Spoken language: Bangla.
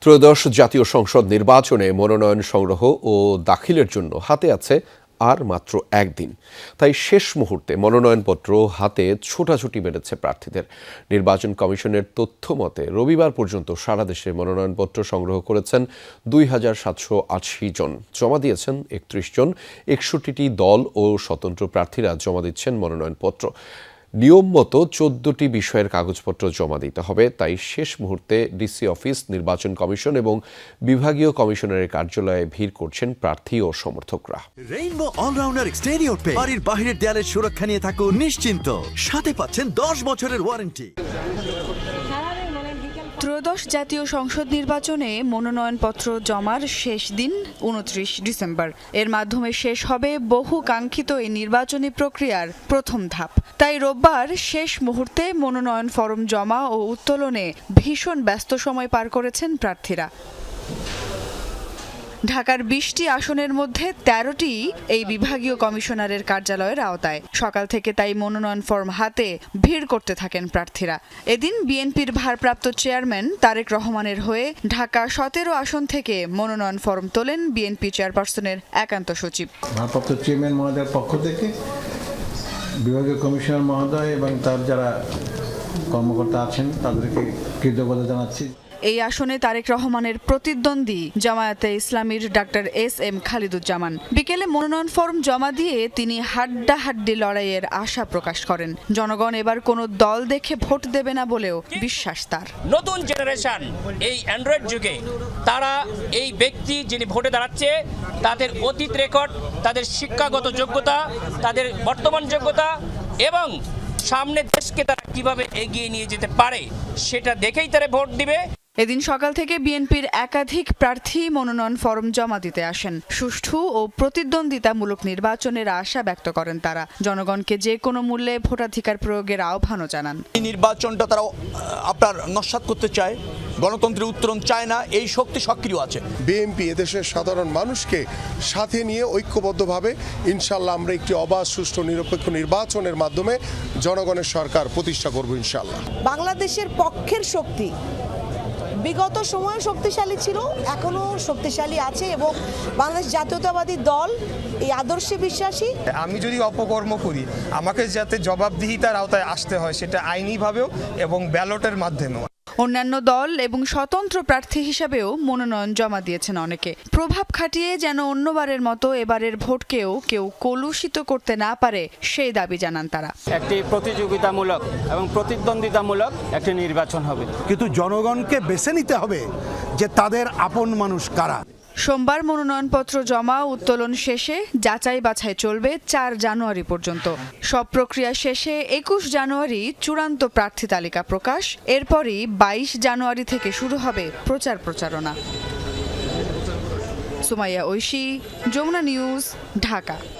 ত্রয়োদশ জাতীয় সংসদ নির্বাচনে মনোনয়ন সংগ্রহ ও দাখিলের জন্য হাতে আছে আর মাত্র একদিন। তাই শেষ মুহূর্তে মনোনয়নপত্র হাতে ছোটাছুটি বেড়েছে প্রার্থীদের। নির্বাচন কমিশনের তথ্য মতে রবিবার পর্যন্ত সারা দেশে মনোনয়নপত্র সংগ্রহ করেছেন ২,৭৮০ জন। জমা দিয়েছেন ৩১ জন। ৬১টি দল ও স্বতন্ত্র প্রার্থীরা জমা দিচ্ছেন মনোনয়নপত্র। নিয়ম মতো ১৪টি বিষয়ের কাগজপত্র জমা দিতে হবে। তাই শেষ মুহূর্তে ডিসি অফিস, নির্বাচন কমিশন এবং বিভাগীয় কমিশনারের কার্যালয়ে ভিড় করছেন প্রার্থী ও সমর্থকরা। রেইনবো অলরাউন্ডার এক্সটেরিয়র পেইন্ট বাড়ির বাহিরের দেয়ালের সুরক্ষা নিয়ে থাকুন নিশ্চিন্ত। সাথে পাচ্ছেন ১০ বছরের ওয়ারেন্টি। ত্রয়োদশ জাতীয় সংসদ নির্বাচনে মনোনয়নপত্র জমার শেষ দিন ২৯ ডিসেম্বর। এর মাধ্যমে শেষ হবে বহু কাঙ্ক্ষিত এই নির্বাচনী প্রক্রিয়ার প্রথম ধাপ। তাই রোববার শেষ মুহূর্তে মনোনয়ন ফরম জমা ও উত্তোলনে ভীষণ ব্যস্ত সময় পার করেছেন প্রার্থীরা। ঢাকার ২০টি আসনের মধ্যে ১৩টি এই বিভাগীয় কমিশনারের কার্যালয়ের আওতায়। সকাল থেকে তাই মনোনয়ন ফর্ম হাতে ভিড় করতে থাকেন প্রার্থীরা। এদিন বিএনপির ভারপ্রাপ্ত চেয়ারম্যান তারেক রহমানের হয়ে ঢাকা ১৭ আসন থেকে মনোনয়ন ফর্ম তোলেন বিএনপি চেয়ারপারসনের একান্ত সচিব। ভারপ্রাপ্ত চেয়ারম্যান মহোদয়ের পক্ষ থেকে বিভাগীয় কমিশনার মহোদয় এবং তার যারা কর্মকর্তা আছেন তাদেরকে কৃতজ্ঞতা জানাচ্ছি। এই আসনে তারেক রহমানের প্রতিদ্বন্দ্বী জামায়াতে ইসলামীর ডাক্তার এস.এম. খালিদুজ্জামান। বিকেলে মনোনয়ন ফর্ম জমা দিয়ে তিনি হাড্ডাহাড্ডি লড়াইয়ের আশা প্রকাশ করেন। জনগণ এবার কোনো দল দেখে ভোট দেবে না বলেও বিশ্বাস তার। নতুন জেনারেশন এই অ্যান্ড্রয়েড যুগে তারা এই ব্যক্তি যিনি ভোটে দাঁড়াচ্ছে তাদের অতীত রেকর্ড, তাদের শিক্ষাগত যোগ্যতা, তাদের বর্তমান যোগ্যতা এবং সামনে দেশকে তারা কিভাবে এগিয়ে নিয়ে যেতে পারে সেটা দেখেই তারা ভোট দিবে। এদিন সকাল থেকে বিএনপির একাধিক প্রার্থী মনোনয়ন ফরম জমা দিতে আসেন। সুষ্ঠু ও প্রতিদ্বন্দ্বিতামূলক নির্বাচনের আশা ব্যক্ত করেন তারা। জনগণকে যে কোনো মূল্যে ভোটাধিকার প্রয়োগের আহ্বানও জানান। এই নির্বাচনটা তারা আপনার নস্যাৎ করতে চায়, গণতন্ত্রের উত্তরণ চায় না, এই শক্তি সক্রিয় আছে। বিএনপি এদেশের সাধারণ মানুষকে সাথে নিয়ে ঐক্যবদ্ধভাবে ইনশাল্লাহ আমরা একটি অবাধ, সুষ্ঠু, নিরপেক্ষ নির্বাচনের মাধ্যমে জনগণের সরকার প্রতিষ্ঠা করব ইনশাল্লাহ। বাংলাদেশের পক্ষের শক্তি বিগত সময়ে শক্তিশালী ছিল, এখনো শক্তিশালী আছে এবং বাংলাদেশ জাতীয়তাবাদী দল এই আদর্শে বিশ্বাসী। আমি যদি অপকর্ম করি আমাকে যাতে জবাবদিহিতার আওতায় আসতে হয়, সেটা আইনিভাবেও এবং ব্যালটের মাধ্যমেও। অন্যান্য দল এবং স্বতন্ত্র প্রার্থী হিসাবেও মনোনয়ন জমা দিয়েছেন অনেকে। প্রভাব খাটিয়ে যেন অন্যবারের মতো এবারের ভোটকেও কেউ কলুষিত করতে না পারে সেই দাবি জানান তারা। একটি প্রতিযোগিতামূলক এবং প্রতিদ্বন্দ্বিতামূলক একটি নির্বাচন হবে, কিন্তু জনগণকে বেছে নিতে হবে যে তাদের আপন মানুষ কারা। সোমবার মনোনয়নপত্র জমা উত্তোলন শেষে যাচাই বাছাই চলবে ৪ জানুয়ারি পর্যন্ত। সব প্রক্রিয়া শেষে ২১ জানুয়ারি চূড়ান্ত প্রার্থী তালিকা প্রকাশ। এরপরই ২২ জানুয়ারি থেকে শুরু হবে প্রচারণা। সুমাইয়া ঐশী, যমুনা নিউজ, ঢাকা।